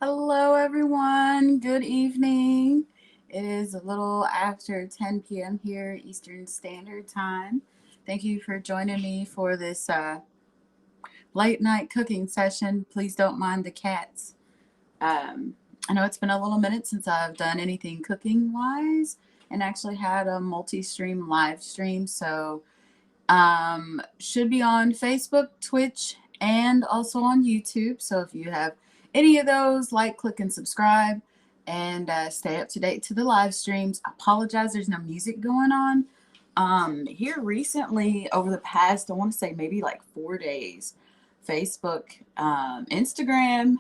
Hello, everyone. Good evening. It is a little after 10 p.m. here, Eastern Standard Time. Thank you for joining me for this late night cooking session. Please don't mind the cats. Um, I know it's been a little minute since I've done anything cooking wise and actually had a multi stream live stream. So, should be on Facebook, Twitch, and also on YouTube. So if you have any of those, like, click, and subscribe, and stay up to date to the live streams. I apologize, there's no music going on. Here recently, over the past, I want to say maybe like 4 days, Facebook, Instagram,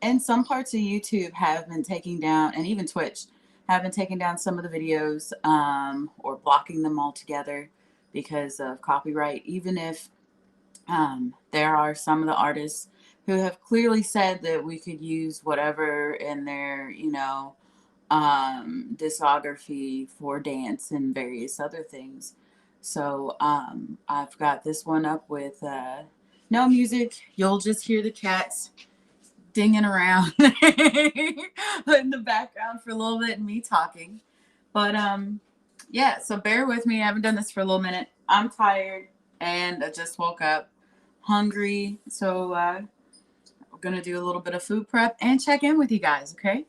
and some parts of YouTube have been taking down, and even Twitch have been taking down some of the videos or blocking them altogether because of copyright, even if there are some of the artists who have clearly said that we could use whatever in their, discography for dance and various other things. So I've got this one up with no music. You'll just hear the cats dinging around in the background for a little bit and me talking. But yeah, so bear with me. I haven't done this for a little minute. I'm tired and I just woke up hungry. So we're going to do a little bit of food prep and check in with you guys, okay?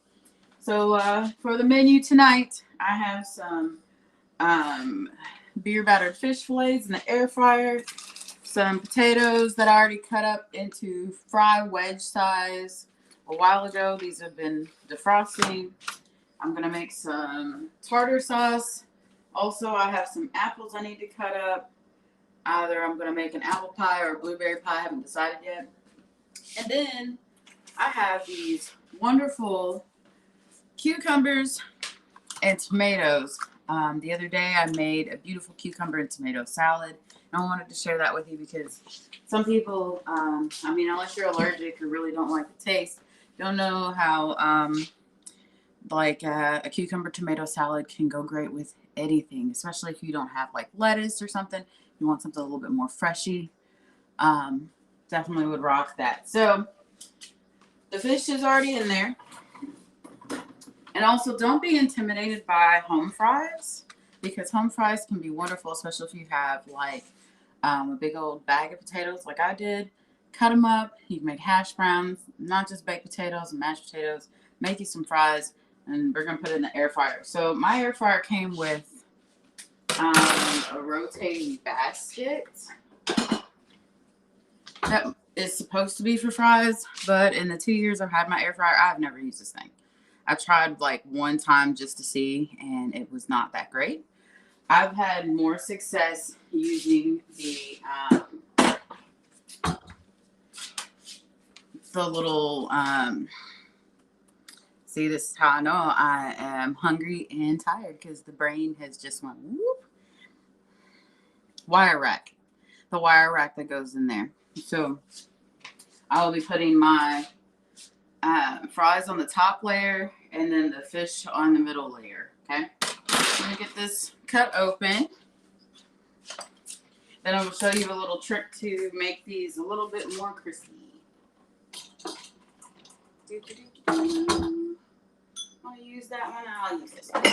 So for the menu tonight, I have some beer battered fish fillets in the air fryer, some potatoes that I already cut up into fry wedge size a while ago. These have been defrosting. I'm going to make some tartar sauce. Also, I have some apples I need to cut up. Either I'm going to make an apple pie or a blueberry pie. I haven't decided yet. And then I have these wonderful cucumbers and tomatoes. The other day I made a beautiful cucumber and tomato salad. And I wanted to share that with you because some people, unless you're allergic or really don't like the taste, don't know how a cucumber tomato salad can go great with anything, especially if you don't have like lettuce or something. You want something a little bit more freshy. Definitely would rock that. So the fish is already in there. And also, don't be intimidated by home fries because home fries can be wonderful, especially if you have like a big old bag of potatoes like I did. Cut them up. You can make hash browns, not just baked potatoes and mashed potatoes. Make you some fries, and we're going to put it in the air fryer. So my air fryer came with a rotating basket that is supposed to be for fries, but in the 2 years I've had my air fryer, I've never used this thing. I tried like one time just to see, and it was not that great. I've had more success using the little, see, this is how I know I am hungry and tired because the brain has just went whoop. Wire rack. The wire rack that goes in there. So I will be putting my fries on the top layer and then the fish on the middle layer. Okay, I'm gonna get this cut open. Then I will show you a little trick to make these a little bit more crispy. I'll use that one. I'll use this one.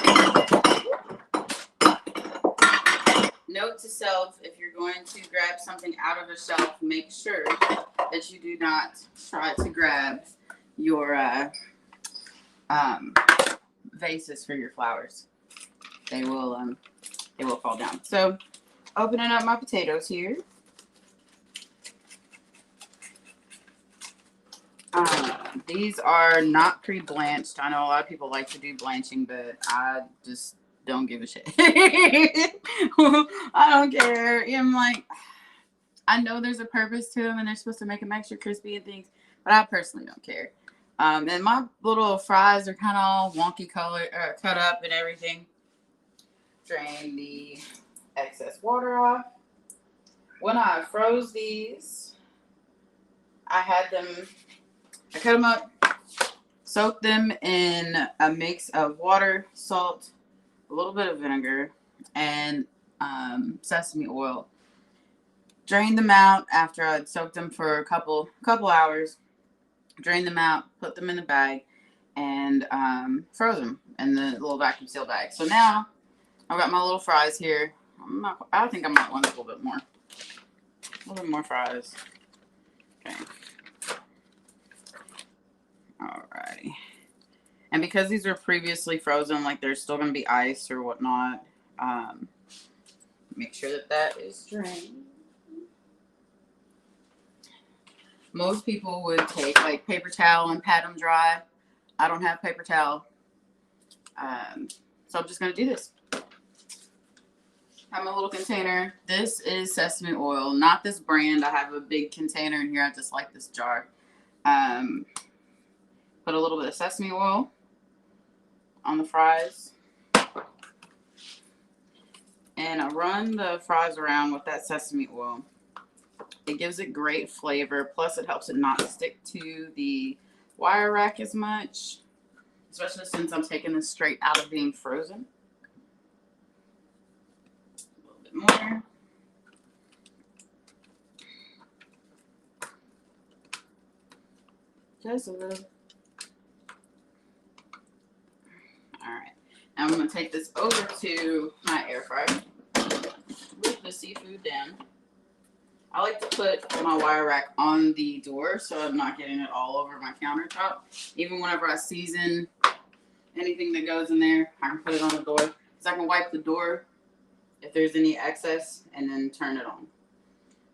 Note to self: if you're going to grab something out of a shelf, make sure that you do not try to grab your vases for your flowers. They will fall down. So opening up my potatoes here. These are not pre-blanched. I know a lot of people like to do blanching, but I just don't give a shit. I don't care. I'm like, I know there's a purpose to them and they're supposed to make them extra crispy and things, but I personally don't care. And my little fries are kind of all wonky color, cut up and everything. Drain the excess water off. When I froze these, I cut them up, soaked them in a mix of water, salt, a little bit of vinegar, and sesame oil. Drained them out after I'd soaked them for a couple hours. drained them out, put them in the bag, and froze them in the little vacuum seal bag. So now I've got my little fries here. I think I might want a little bit more. A little bit more fries. Okay. Alrighty. And because these were previously frozen, like there's still going to be ice or whatnot, make sure that that is drained. Most people would take like paper towel and pat them dry. I don't have paper towel. So I'm just going to do this. I have my little container. This is sesame oil, not this brand. I have a big container in here. I just like this jar. Put a little bit of sesame oil on the fries. And I run the fries around with that sesame oil. It gives it great flavor. Plus, it helps it not stick to the wire rack as much, especially since I'm taking this straight out of being frozen. A little bit more. Just a little. All right. Now I'm going to take this over to my air fryer. Move the seafood down. I like to put my wire rack on the door so I'm not getting it all over my countertop. Even whenever I season anything that goes in there, I can put it on the door. Because I can wipe the door if there's any excess and then turn it on.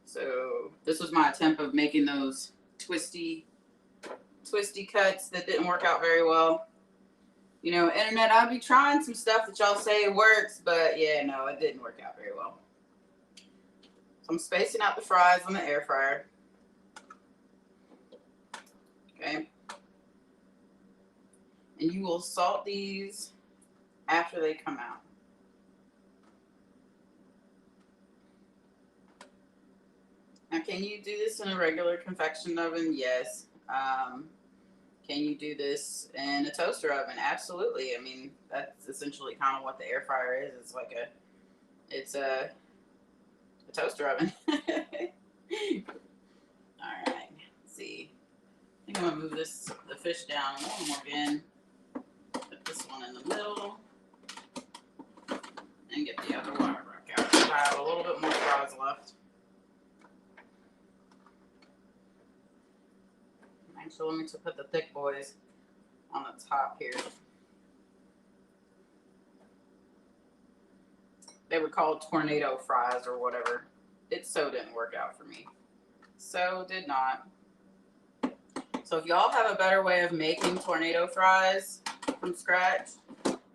So this was my attempt of making those twisty cuts that didn't work out very well. You know, internet, I'll be trying some stuff that y'all say works, but yeah, no, it didn't work out very well. So I'm spacing out the fries on the air fryer. Okay. And you will salt these after they come out. Now, can you do this in a regular convection oven? Yes. Can you do this in a toaster oven? Absolutely. I mean, that's essentially kind of what the air fryer is. It's a toaster oven. All right. Let's see. I think I'm gonna move the fish down a little more again. Put this one in the middle, and get the other wire rack out. I have a little bit more fries left. Actually, let me just put the thick boys on the top here. They were called tornado fries or whatever. It so didn't work out for me. So did not. So if y'all have a better way of making tornado fries from scratch,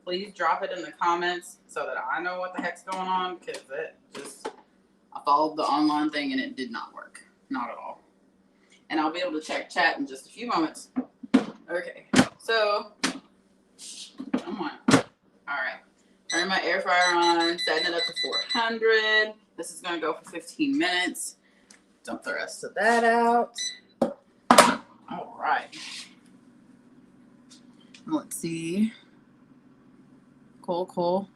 please drop it in the comments so that I know what the heck's going on, because I followed the online thing and it did not work. Not at all. And I'll be able to check chat in just a few moments. Okay, so, come on. All right, turn my air fryer on, setting it up to 400. This is gonna go for 15 minutes. Dump the rest of that out. All right. Let's see. Cool.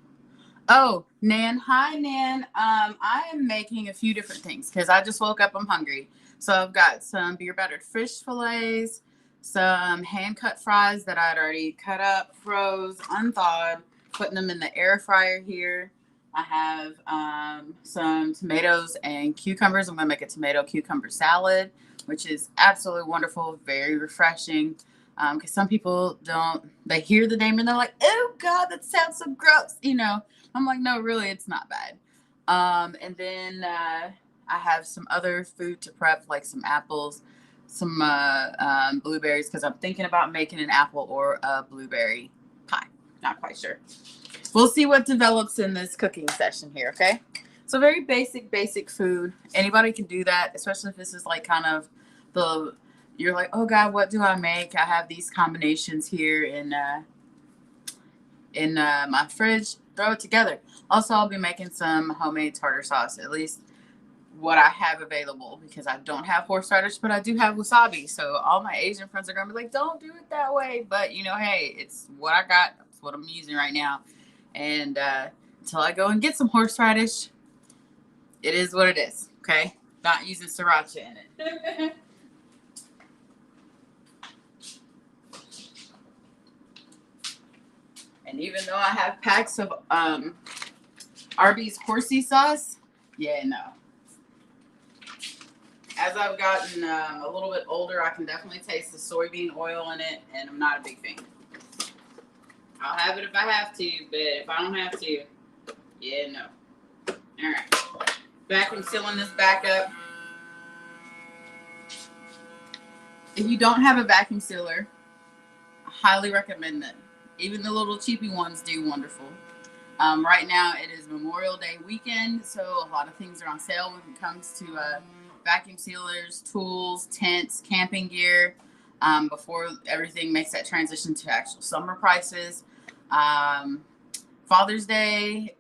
Oh, Nan. Hi, Nan. I am making a few different things because I just woke up. I'm hungry. So I've got some beer battered fish fillets, some hand cut fries that I'd already cut up, froze, unthawed, putting them in the air fryer here. I have some tomatoes and cucumbers. I'm going to make a tomato cucumber salad, which is absolutely wonderful, very refreshing. Because some people they hear the name and they're like, oh God, that sounds so gross. You know, I'm like, no, really, it's not bad. And then I have some other food to prep, like some apples, some blueberries, because I'm thinking about making an apple or a blueberry pie. Not quite sure. We'll see what develops in this cooking session here, okay? So very basic food. Anybody can do that, especially if this is like kind of you're like, oh God, what do I make? I have these combinations here in my fridge. Throw it together. Also, I'll be making some homemade tartar sauce, at least what I have available, because I don't have horseradish, but I do have wasabi. So all my Asian friends are going to be like, don't do it that way. But, you know, hey, it's what I got. It's what I'm using right now. And until I go and get some horseradish, it is what it is, okay? Not using sriracha in it. And even though I have packs of Arby's horsey sauce, yeah, no. As I've gotten a little bit older, I can definitely taste the soybean oil in it, and I'm not a big fan. I'll have it if I have to, but if I don't have to, yeah, no. All right. Vacuum sealing this back up. If you don't have a vacuum sealer, I highly recommend it. Even the little cheapy ones do wonderful. Right now, it is Memorial Day weekend, so a lot of things are on sale when it comes to vacuum sealers, tools, tents, camping gear, before everything makes that transition to actual summer prices. Father's Day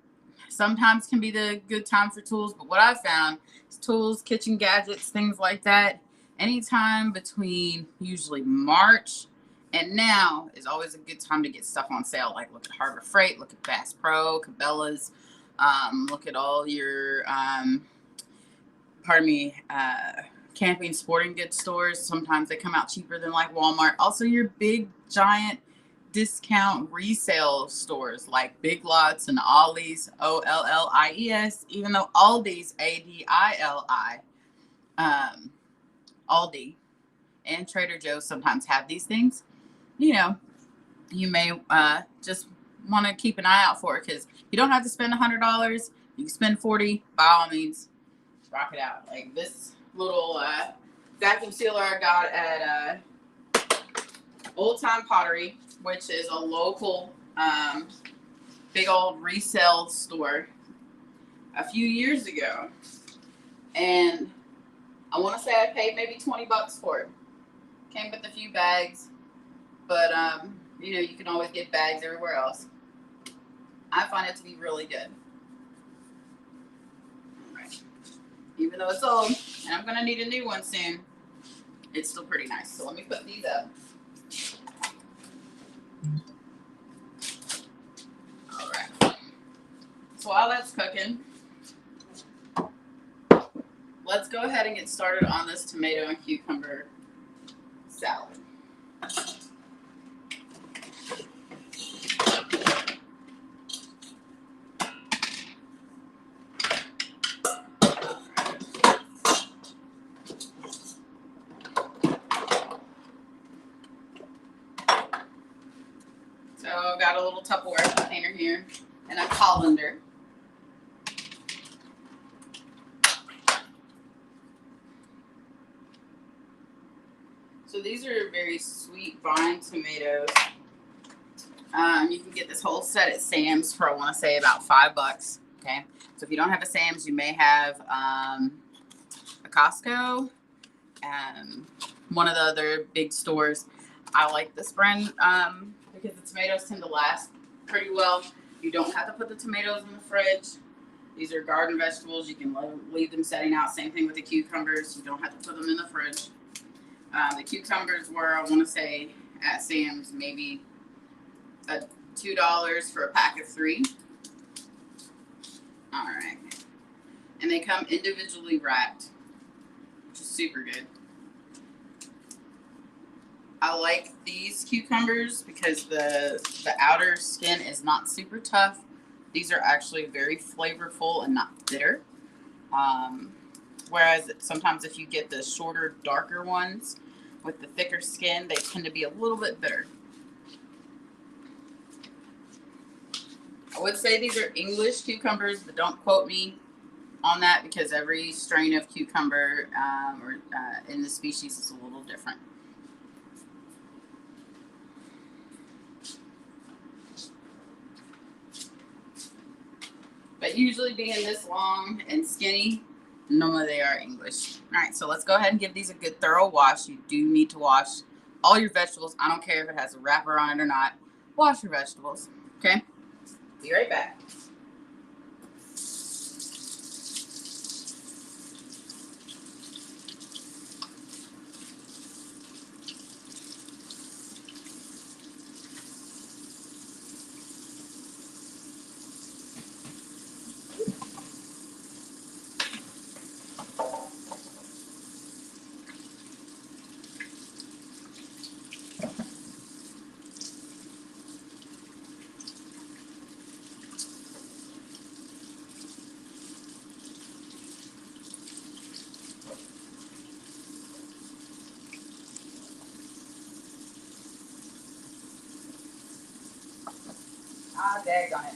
sometimes can be the good time for tools, but what I've found is tools, kitchen gadgets, things like that, anytime between usually March and now is always a good time to get stuff on sale. Like look at Harbor Freight, look at Bass Pro, Cabela's, look at all your, camping sporting goods stores. Sometimes they come out cheaper than like Walmart. Also your big giant discount resale stores like Big Lots and Ollie's, Ollies, even though Aldi's, Adili, Aldi and Trader Joe's sometimes have these things. You know, you may just want to keep an eye out for it, because you don't have to spend $100. You can spend $40. By all means, rock it out. Like this little vacuum sealer I got at Old Time Pottery, which is a local big old resale store, a few years ago. And I want to say I paid maybe $20 for it. Came with a few bags, but you know, you can always get bags everywhere else. I find it to be really good. All right. Even though it's old and I'm gonna need a new one soon, it's still pretty nice. So let me put these up. All right. So while that's cooking, let's go ahead and get started on this tomato and cucumber salad. So I've got a little Tupperware container here and a colander. So these are very sweet vine tomatoes. You can get this whole set at Sam's for, I want to say, about $5. Okay. So if you don't have a Sam's, you may have a Costco, one of the other big stores. I like this brand because the tomatoes tend to last pretty well. You don't have to put the tomatoes in the fridge. These are garden vegetables. You can leave them setting out. Same thing with the cucumbers. You don't have to put them in the fridge. The cucumbers were, I want to say, at Sam's, maybe $2 for a pack of 3. All right. And they come individually wrapped, which is super good. I like these cucumbers because the outer skin is not super tough. These are actually very flavorful and not bitter. Whereas sometimes if you get the shorter, darker ones with the thicker skin, they tend to be a little bit bitter. I would say these are English cucumbers, but don't quote me on that because every strain of cucumber in the species is a little different. But usually being this long and skinny, normally they are English. All right, so let's go ahead and give these a good thorough wash. You do need to wash all your vegetables. I don't care if it has a wrapper on it or not. Wash your vegetables, okay? Be right back. Ah, daggone it.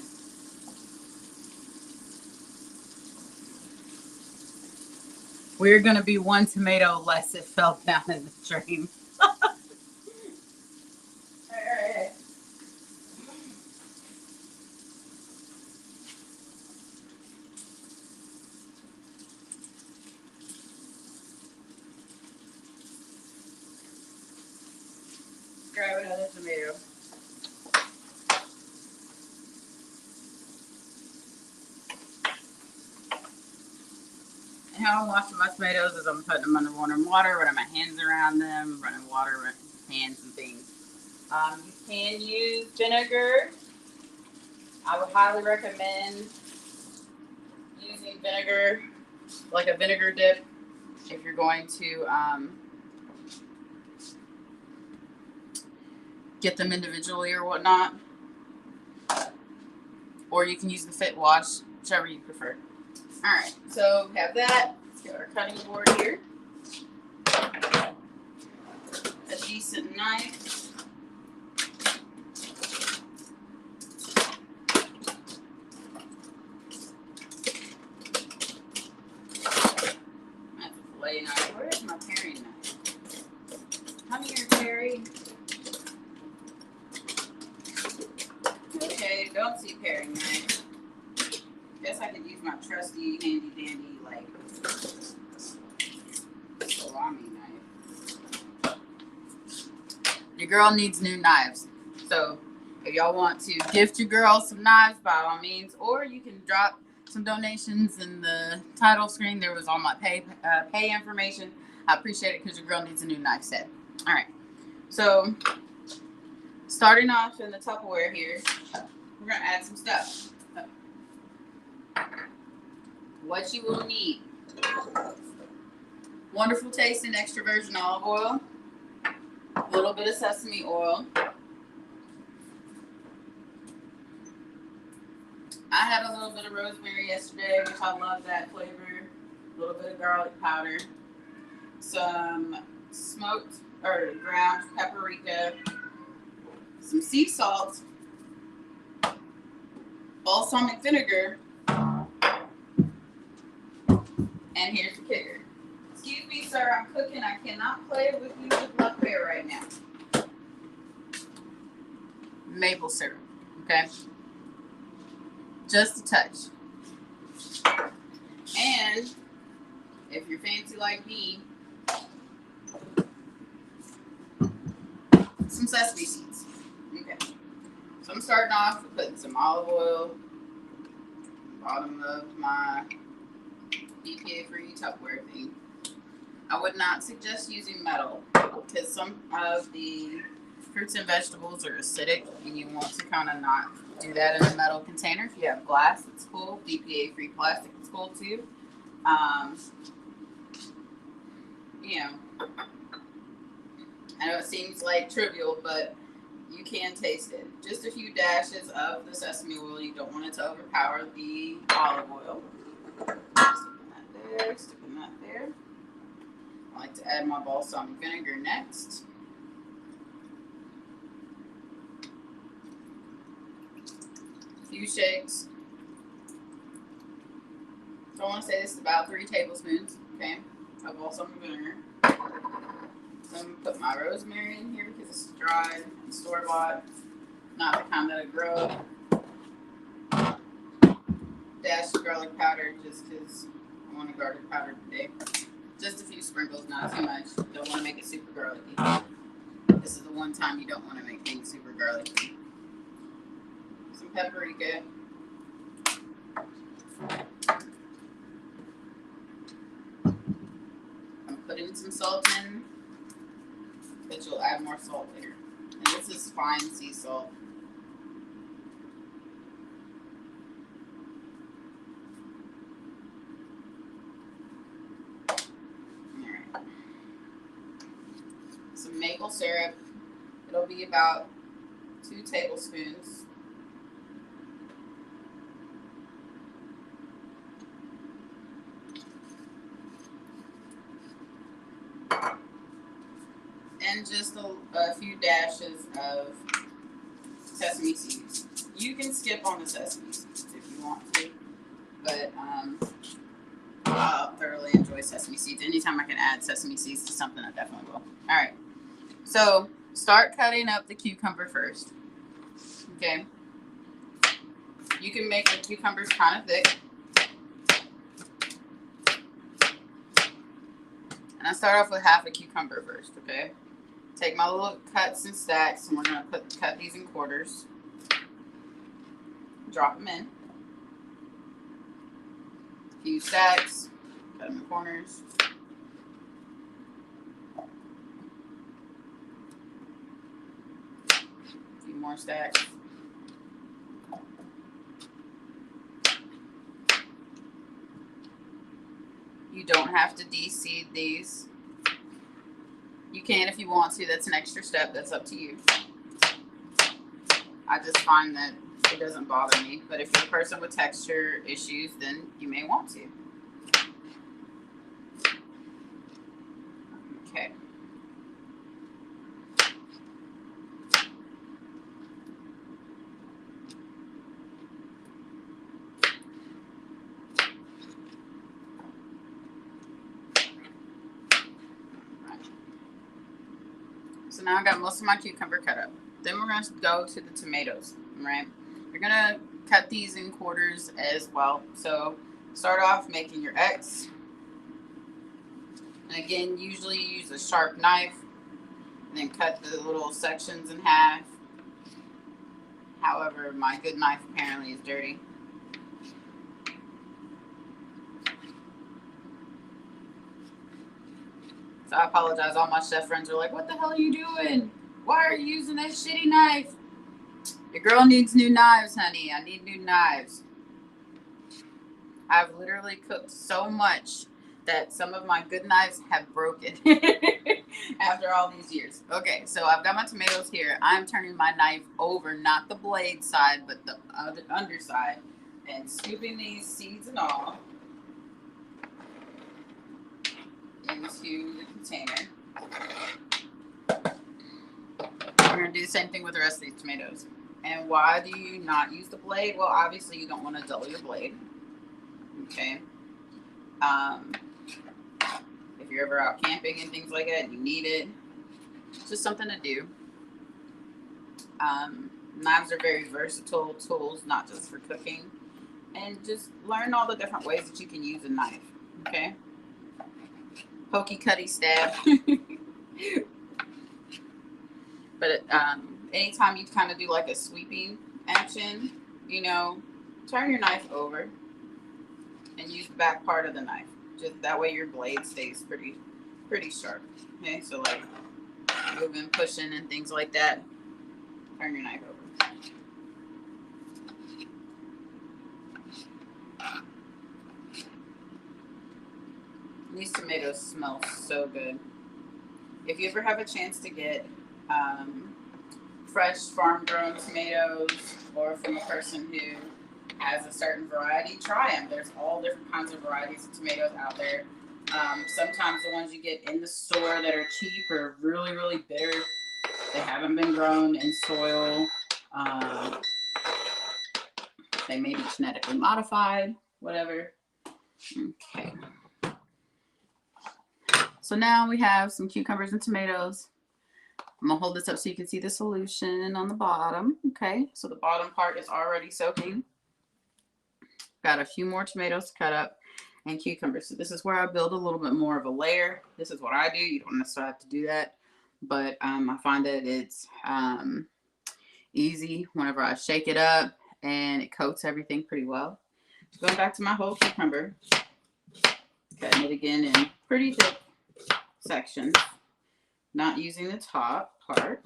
We're going to be one tomato less it fell down in the drain. All right. Grab another tomato. And how I'm washing my tomatoes is I'm putting them under warm water, running my hands around them, running water around hands and things. You can use vinegar. I would highly recommend using vinegar, like a vinegar dip, if you're going to get them individually or whatnot. Or you can use the Fit Wash, whichever you prefer. All right, so we have that. Let's get our cutting board here. A decent knife. That's a fillet knife. Where is my paring knife? Come here, Terry. Okay, don't see paring knife. Guess I could use my trusty handy dandy like salami knife. Your girl needs new knives. So if y'all want to gift your girl some knives, by all means, or you can drop some donations in the title screen. There was all my pay information. I appreciate it because your girl needs a new knife set. All right. So starting off in the Tupperware here, we're gonna add some stuff. What you will need: wonderful tasting extra virgin olive oil, a little bit of sesame oil. I had a little bit of rosemary yesterday, which I love that flavor. A little bit of garlic powder, some smoked or ground paprika, some sea salt, balsamic vinegar, and here's the kicker. Excuse me, sir, I'm cooking. I cannot play with you with left bear right now. Maple syrup, okay? Just a touch. And if you're fancy like me, some sesame seeds. Okay. So I'm starting off with putting some olive oil bottom of my BPA-free Tupperware thing. I would not suggest using metal because some of the fruits and vegetables are acidic and you want to kind of not do that in a metal container. If you have glass, it's cool. BPA-free plastic, it's cool too. You know, I know it seems like trivial, but you can taste it. Just a few dashes of the sesame oil. You don't want it to overpower the olive oil. Sticking that there. I like to add my balsamic vinegar next. A few shakes. So I want to say this is about 3 tablespoons, okay, of balsamic vinegar. So I'm going to put my rosemary in here because it's dried and store-bought, not the kind that I grow. Dash of garlic powder just because I want a garlic powder today. Just a few sprinkles, not too much. Don't want to make it super garlicky. This is the one time you don't want to make things super garlicky. Some paprika. I'm putting some salt in, but you'll add more salt later. And this is fine sea salt. Alright. Some maple syrup. It'll be about 2 tablespoons. And just a few dashes of sesame seeds. You can skip on the sesame seeds if you want to, but I thoroughly enjoy sesame seeds. Anytime I can add sesame seeds to something, I definitely will. All right, so start cutting up the cucumber first. Okay, you can make the cucumbers kind of thick. And I start off with half a cucumber first, okay? Take my little cuts and stacks, and we're going to cut these in quarters. Drop them in. A few stacks, cut them in corners. A few more stacks. You don't have to de-seed these. You can if you want to. That's an extra step. That's up to you. I just find that it doesn't bother me. But if you're a person with texture issues, then you may want to. Okay. So now I got most of my cucumber cut up. Then we're going to go to the tomatoes, right? You're going to cut these in quarters as well. So start off making your X. And again, usually use a sharp knife. And then cut the little sections in half. However, my good knife apparently is dirty. So I apologize. All my chef friends are like, what the hell are you doing? Why are you using that shitty knife? Your girl needs new knives, honey. I need new knives. I've literally cooked so much that some of my good knives have broken after all these years. Okay, so I've got my tomatoes here. I'm turning my knife over, not the blade side, but the underside, and scooping these seeds and all into the container. We're going to do the same thing with the rest of these tomatoes. And why do you not use the blade? Well, obviously you don't want to dull your blade. Okay. If you're ever out camping and things like that, and you need it. It's just something to do. Knives are very versatile tools, not just for cooking. And just learn all the different ways that you can use a knife. Okay. Pokey, cutty, stab. But anytime you kind of do like a sweeping action, you know, turn your knife over and use the back part of the knife. Just that way your blade stays pretty sharp. Okay, so like moving, pushing, and things like that. Turn your knife over. These tomatoes smell so good. If you ever have a chance to get fresh farm-grown tomatoes, or from a person who has a certain variety, try them. There's all different kinds of varieties of tomatoes out there. Sometimes the ones you get in the store that are cheap are really, really bitter. They haven't been grown in soil. They may be genetically modified, whatever. Okay. So now we have some cucumbers and tomatoes. I'm going to hold this up so you can see the solution on the bottom. Okay, so the bottom part is already soaking. Got a few more tomatoes to cut up and cucumbers. So this is where I build a little bit more of a layer. This is what I do. You don't necessarily have to do that. But I find that it's easy whenever I shake it up and it coats everything pretty well. Going back to my whole cucumber. Cutting it again in pretty thick sections. Not using the top part.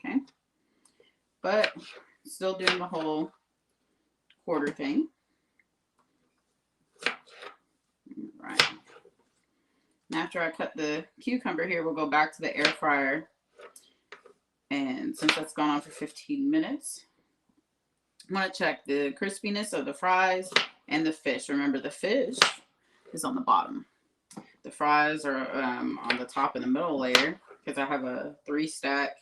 Okay. But still doing the whole quarter thing. Right. And after I cut the cucumber here, we'll go back to the air fryer. And since that's gone on for 15 minutes, I'm going to check the crispiness of the fries and the fish. Remember, the fish is on the bottom. The fries are on the top and the middle layer because I have a 3-stack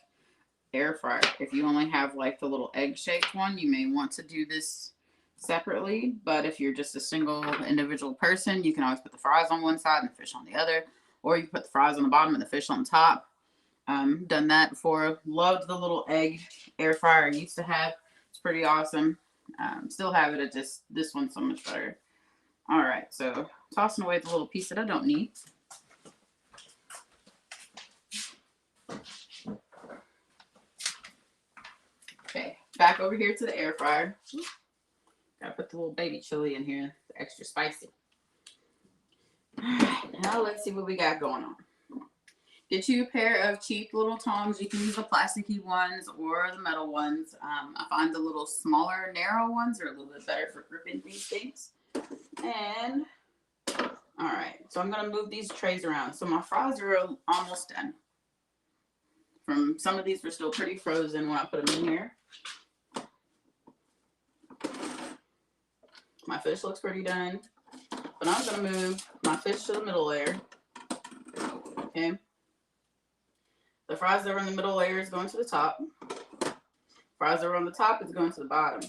air fryer. If you only have like the little egg shaped one, you may want to do this separately. But if you're just a single individual person, you can always put the fries on one side and the fish on the other, or you can put the fries on the bottom and the fish on the top. Done that before. Loved the little egg air fryer I used to have. It's pretty awesome. Still have it. It just, this one's so much better. All right, so tossing away the little piece that I don't need. Okay, back over here to the air fryer. Gotta put the little baby chili in here, the extra spicy. All right, now let's see what we got going on. Get you a pair of cheap little tongs. You can use the plasticky ones or the metal ones. I find the little smaller, narrow ones are a little bit better for gripping these things. And, all right, so I'm gonna move these trays around. So my fries are almost done. From some of these were still pretty frozen when I put them in here. My fish looks pretty done. But I'm gonna move my fish to the middle layer. Okay. The fries that were in the middle layer is going to the top. Fries that were on the top is going to the bottom.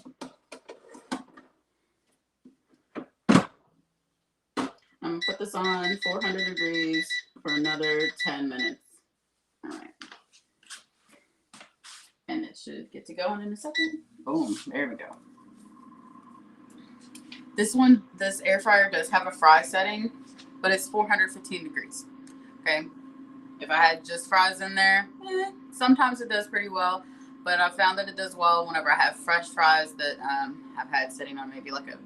I'm gonna put this on 400 degrees for another 10 minutes. All right. And it should get to going in a second. Boom, there we go. This air fryer does have a fry setting, but it's 415 degrees. Okay. If I had just fries in there, sometimes it does pretty well, but I found that it does well whenever I have fresh fries that I've had sitting on maybe like a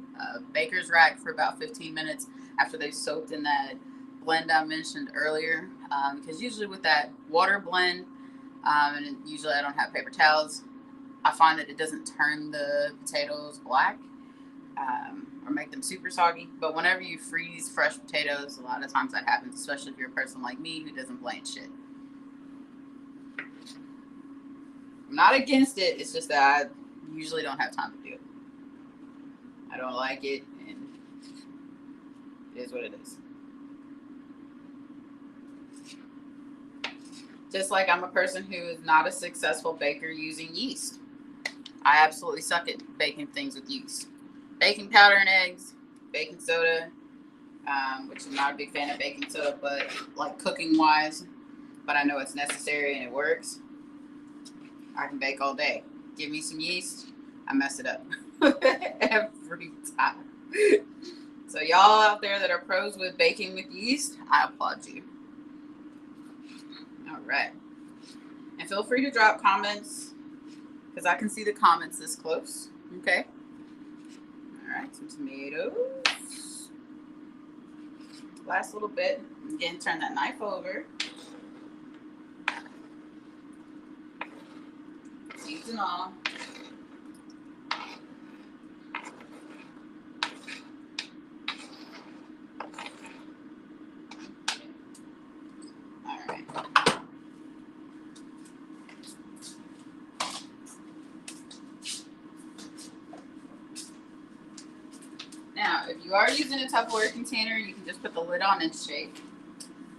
baker's rack for about 15 minutes after they've soaked in that blend I mentioned earlier. Because usually with that water blend, and usually I don't have paper towels, I find that it doesn't turn the potatoes black or make them super soggy. But whenever you freeze fresh potatoes, a lot of times that happens, especially if you're a person like me who doesn't blanch shit. I'm not against it, it's just that I usually don't have time to do it. I don't like it, and it is what it is. Just like I'm a person who is not a successful baker using yeast. I absolutely suck at baking things with yeast. Baking powder and eggs, baking soda, which I'm not a big fan of baking soda, but like cooking wise, but I know it's necessary and it works. I can bake all day. Give me some yeast, I mess it up every time. So y'all out there that are pros with baking with yeast, I applaud you. All right. And feel free to drop comments because I can see the comments this close. Okay. All right, some tomatoes. Last little bit. Again, turn that knife over. Seeds and all. All right. Now, if you are using a Tupperware container, you can just put the lid on and shake.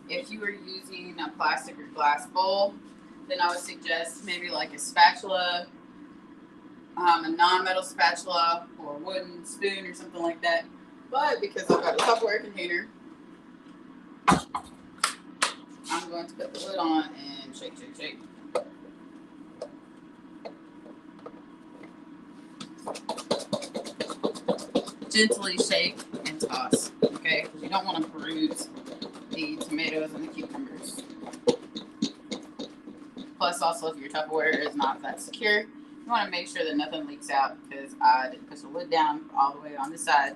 If you are using a plastic or glass bowl, then I would suggest maybe like a spatula, a non-metal spatula, or a wooden spoon or something like that. But because I've got a Tupperware container, I'm going to put the lid on and shake, shake, shake. Gently shake and toss, okay? Because you don't want to bruise the tomatoes and the cucumbers. Plus, also, if your Tupperware is not that secure, you want to make sure that nothing leaks out because I didn't push the lid down all the way on this side.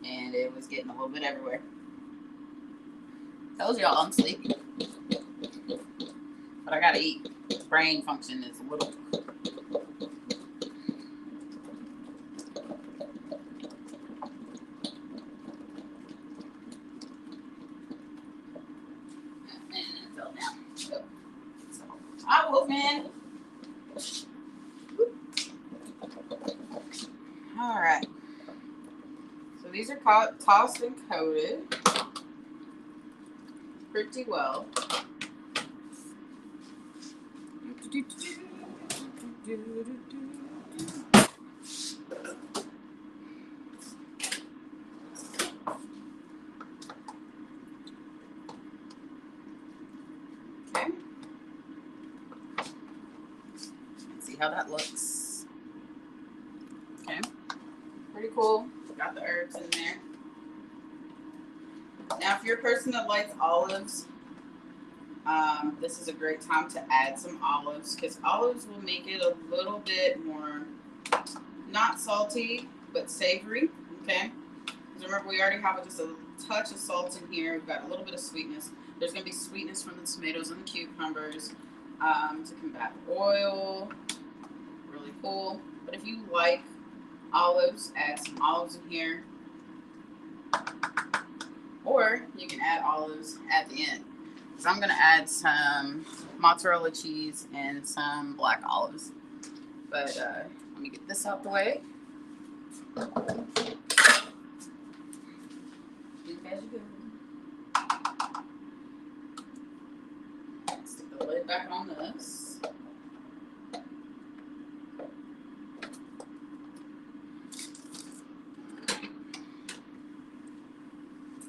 And it was getting a little bit everywhere. Told y'all I'm sleepy. But I gotta eat. Brain function is a little. I will, man. All right. So these are tossed and coated pretty well. Okay. Let's see how that looks. Okay. Pretty cool. Got the herbs in there. Now, if you're a person that likes olives, this is a great time to add some olives, because olives will make it a little bit more, not salty, but savory. Okay. Because remember, we already have just a touch of salt in here. We've got a little bit of sweetness. There's going to be sweetness from the tomatoes and the cucumbers to combat oil. Really cool. But if you like olives, add some olives in here. Or you can add olives at the end. So I'm going to add some mozzarella cheese and some black olives. But let me get this out the way. Stick the lid back on this.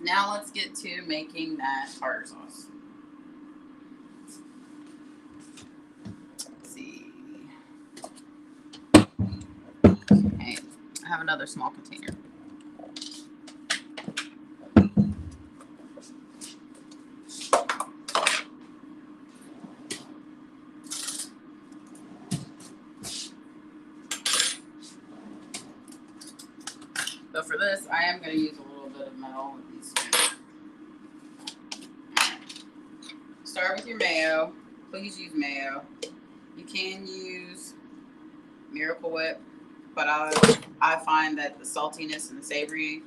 Now let's get to making that tartar sauce. Let's see. Okay, I have another small container. So for this, I am going to use a little bit of metal with these spoons. Start with your mayo. Please use mayo. You can use Miracle Whip, but I find that the saltiness and the savory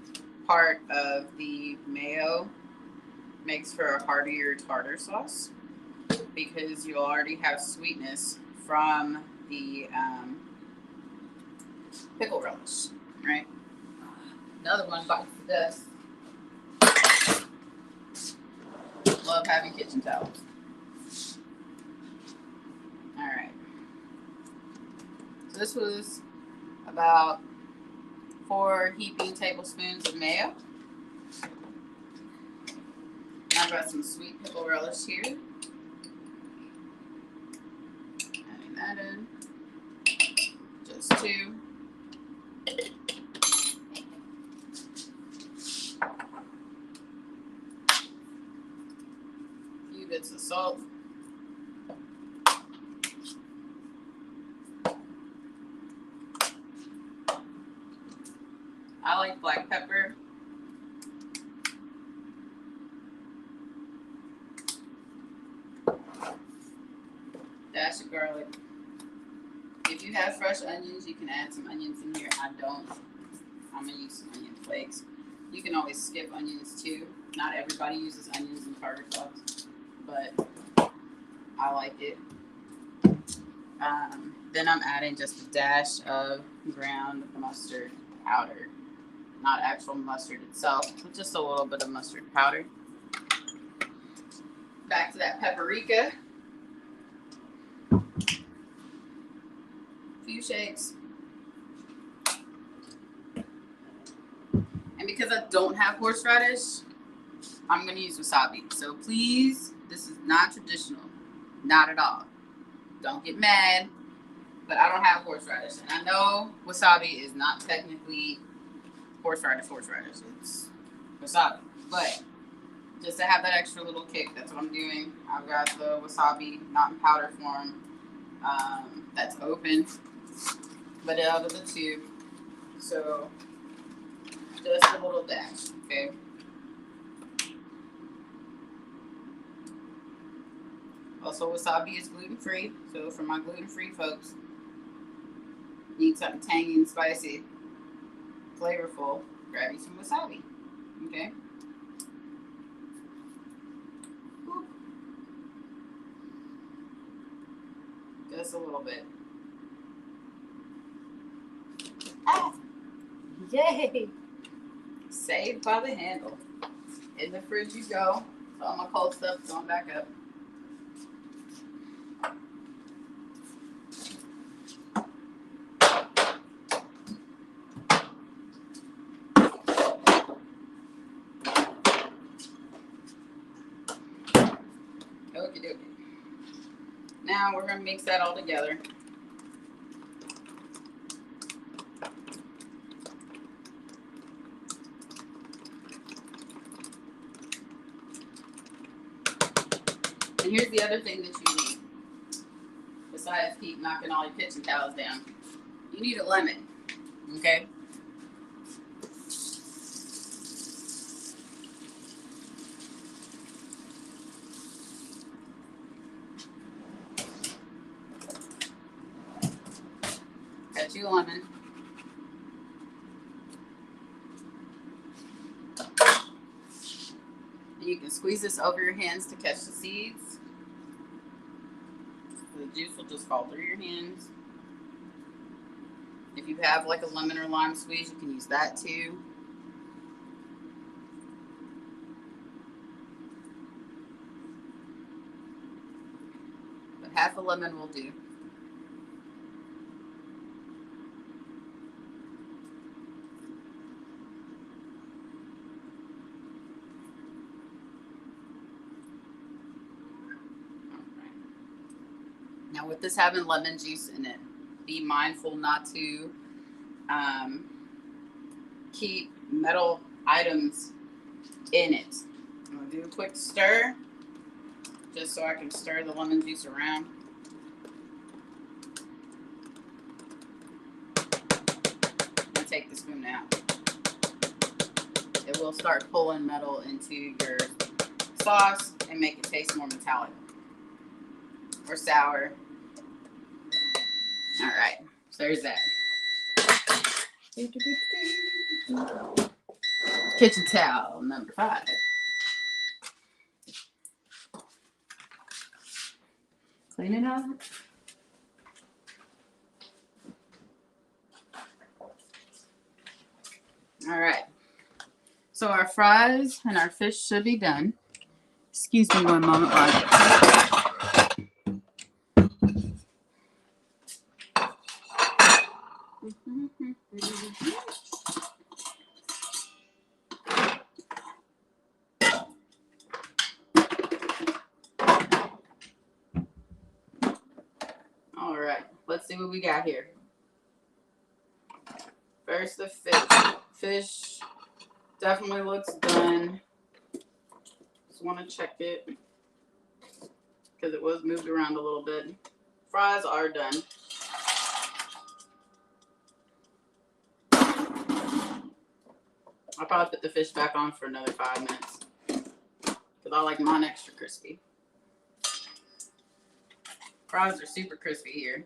part of the mayo makes for a heartier tartar sauce, because you'll already have sweetness from the pickle relish, right? Another one bites the dust. Love having kitchen towels. All right. So this was about 4 heaping tablespoons of mayo. I've got some sweet pickle relish here. Adding that in. Just 2. A few bits of salt. I like black pepper. Dash of garlic. If you have fresh onions, you can add some onions in here. I don't. I'm going to use some onion flakes. You can always skip onions too. Not everybody uses onions in tartar sauce, but I like it. Then I'm adding just a dash of ground mustard powder. Not actual mustard itself, but just a little bit of mustard powder. Back to that paprika. A few shakes. And because I don't have horseradish, I'm going to use wasabi. So please, this is not traditional. Not at all. Don't get mad, but I don't have horseradish. And I know wasabi is not technically horseradish. It's wasabi. But just to have that extra little kick, that's what I'm doing. I've got the wasabi, not in powder form, that's open, but out of the tube. So just a little dash, okay? Also, wasabi is gluten-free, so for my gluten-free folks, need something tangy and spicy, flavorful, grab you some wasabi, okay? Boop. Just a little bit. Ah! Yay! Saved by the handle. In the fridge you go. So all my cold stuff going back up. Now we're going to mix that all together. And here's the other thing that you need, besides keep knocking all your kitchen towels down. You need a lemon, okay? Got you a lemon. And you can squeeze this over your hands to catch the seeds. The juice will just fall through your hands. If you have like a lemon or lime squeeze, you can use that too. But half a lemon will do. Now with this having lemon juice in it, be mindful not to keep metal items in it. I'm going to do a quick stir, just so I can stir the lemon juice around. I'm going to take the spoon out. It will start pulling metal into your sauce and make it taste more metallic or sour. All right, so there's that. Kitchen towel number 5. Clean it up. All right. So our fries and our fish should be done. Excuse me one moment while I All right, let's see what we got here. First, the fish. Fish definitely looks done. Just want to check it because it was moved around a little bit. Fries are done. I'll probably put the fish back on for another 5 minutes because I like mine extra crispy. Fries are super crispy here.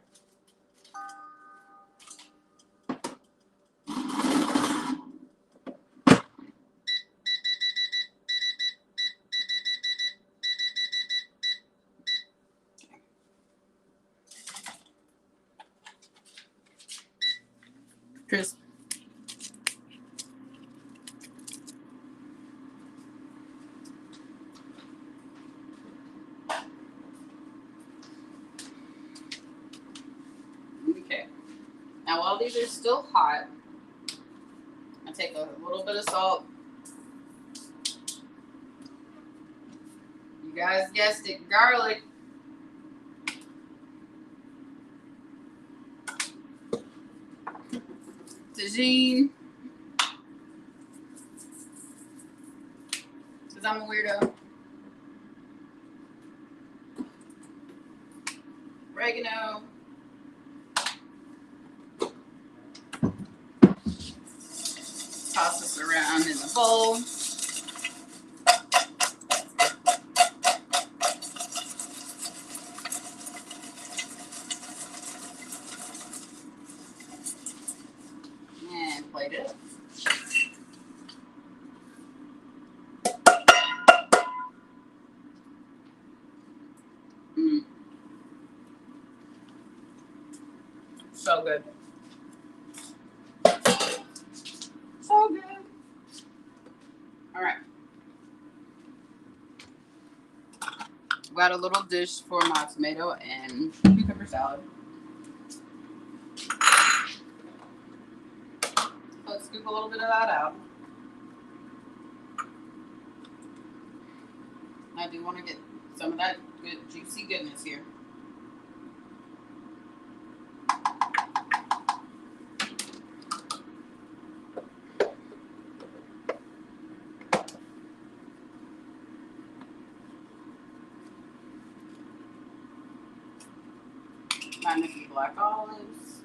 Crisp. Okay. Now while these are still hot, I take a little bit of salt. You guys guessed it, garlic. Tagine. Because I'm a weirdo. Oregano. Toss this around in the bowl. And plate it. So good. So good. All right. Got a little dish for my tomato and cucumber salad. Let's scoop a little bit of that out. I do want to get some of that good juicy goodness here. find a few black olives.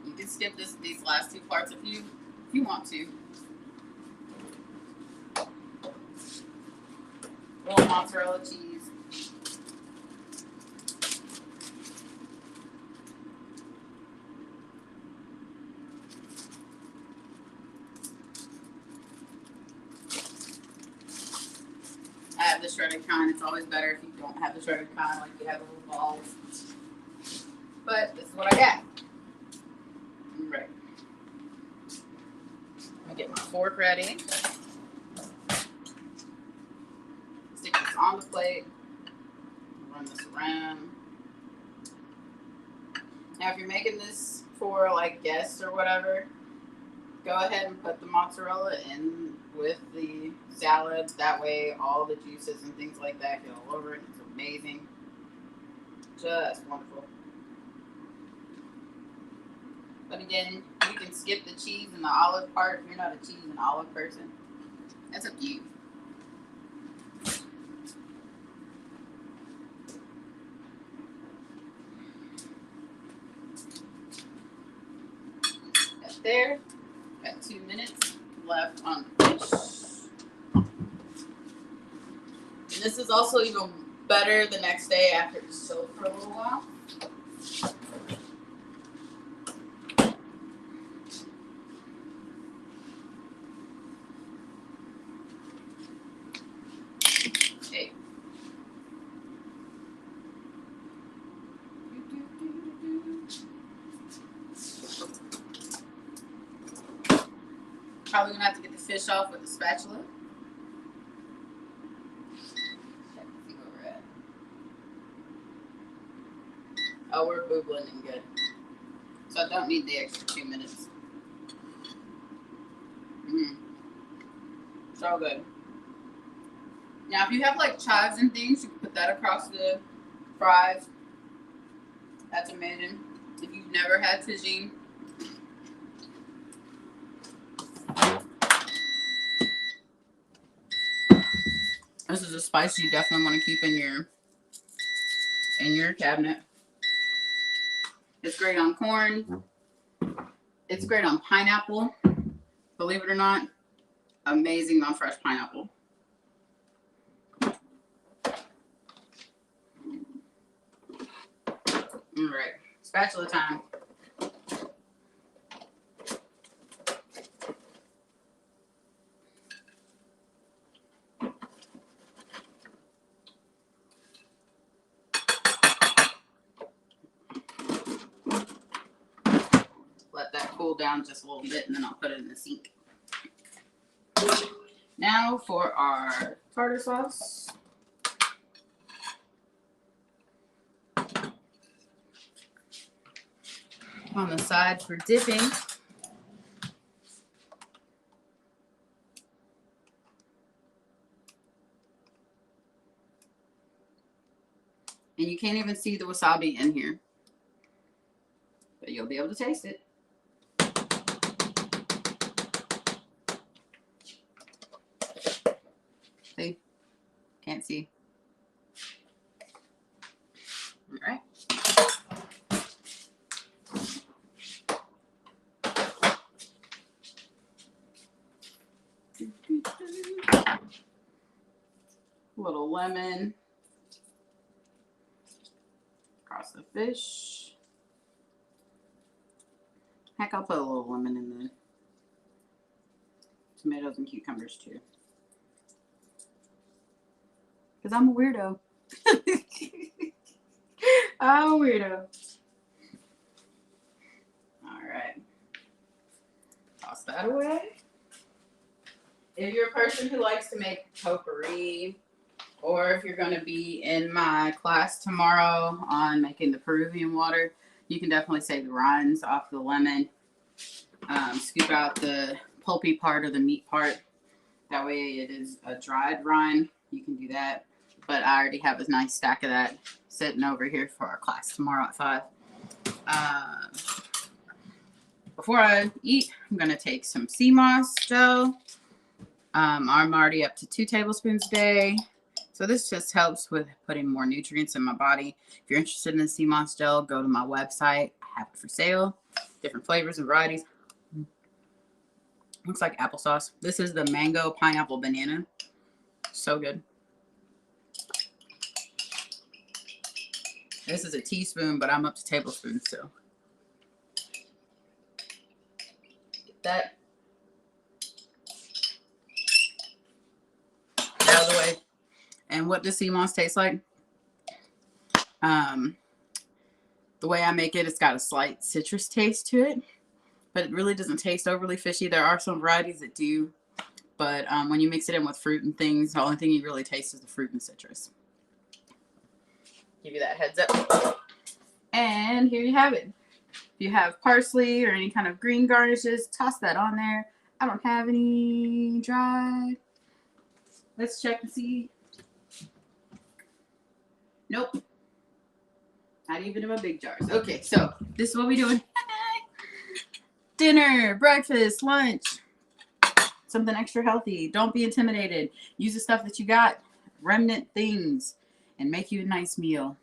You can skip these last two parts if you want to. A little mozzarella cheese. I have the shredded kind. It's always better if you don't have the shredded kind, like you have the little balls. But this is what I got. Right. I'm gonna get my fork ready. Stick this on the plate. Run this around. Now, if you're making this for like guests or whatever, go ahead and put the mozzarella in with the salad. That way all the juices and things like that get all over it. It's amazing. Just wonderful. But again, you can skip the cheese and the olive part if you're not a cheese and olive person. That's up to you. Got there. Got 2 minutes left on the fish. And this is also even better the next day after it's soaked for a little while. Okay. Probably gonna have to get the fish off with a spatula. Check to see where we're at. Oh, we're boobling and good. So I don't need the extra 2 minutes. So good. Now, if you have like chives and things, you can put that across the fries. That's amazing. If you've never had tagine, this is a spice you definitely want to keep in your cabinet. It's great on corn. It's great on pineapple. Believe it or not, amazing on fresh pineapple. All right, spatula time. Let that cool down just a little bit, and then I'll put it in the sink. Now for our tartar sauce. On the side for dipping. And you can't even see the wasabi in here, but you'll be able to taste it. See? Can't see. All right. A little lemon across the fish. Heck, I'll put a little lemon in the tomatoes and cucumbers too. Because I'm a weirdo. I'm a weirdo. Alright. Toss that away. If you're a person who likes to make potpourri, or if you're going to be in my class tomorrow on making the Peruvian water, you can definitely save the rinds off the lemon. Scoop out the pulpy part or the meat part. That way it is a dried rind. You can do that. But I already have a nice stack of that sitting over here for our class tomorrow at 5. Before I eat, I'm going to take some sea moss dough. I'm already up to 2 tablespoons a day. So this just helps with putting more nutrients in my body. If you're interested in the sea moss gel, go to my website. I have it for sale. Different flavors and varieties. Looks like applesauce. This is the mango pineapple banana. So good. This is a teaspoon, but I'm up to tablespoons, so. Get that out of the way. And what does sea moss taste like? The way I make it, it's got a slight citrus taste to it, but it really doesn't taste overly fishy. There are some varieties that do, but when you mix it in with fruit and things, the only thing you really taste is the fruit and citrus. Give you that heads up. And here you have it. If you have parsley or any kind of green garnishes, toss that on there. I don't have any dried. Let's check and see. Nope. Not even in my big jars. Okay, so this is what we're doing. Dinner, breakfast, lunch. Something extra healthy. Don't be intimidated. Use the stuff that you got, remnant things, and make you a nice meal.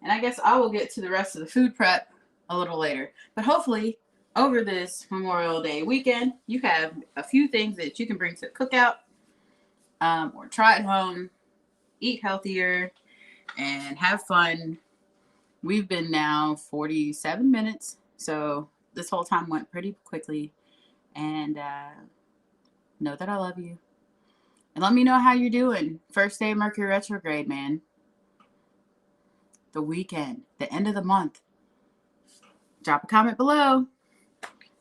And I guess I will get to the rest of the food prep a little later. But hopefully, over this Memorial Day weekend, you have a few things that you can bring to the cookout or try at home, eat healthier, and have fun. We've been now 47 minutes, so this whole time went pretty quickly. And know that I love you. And let me know how you're doing. First day of Mercury retrograde, man. The weekend, the end of the month. Drop a comment below.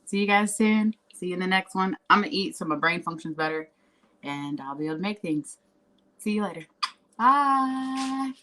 See you guys soon. See you in the next one. I'm going to eat so my brain functions better, and I'll be able to make things. See you later. Bye.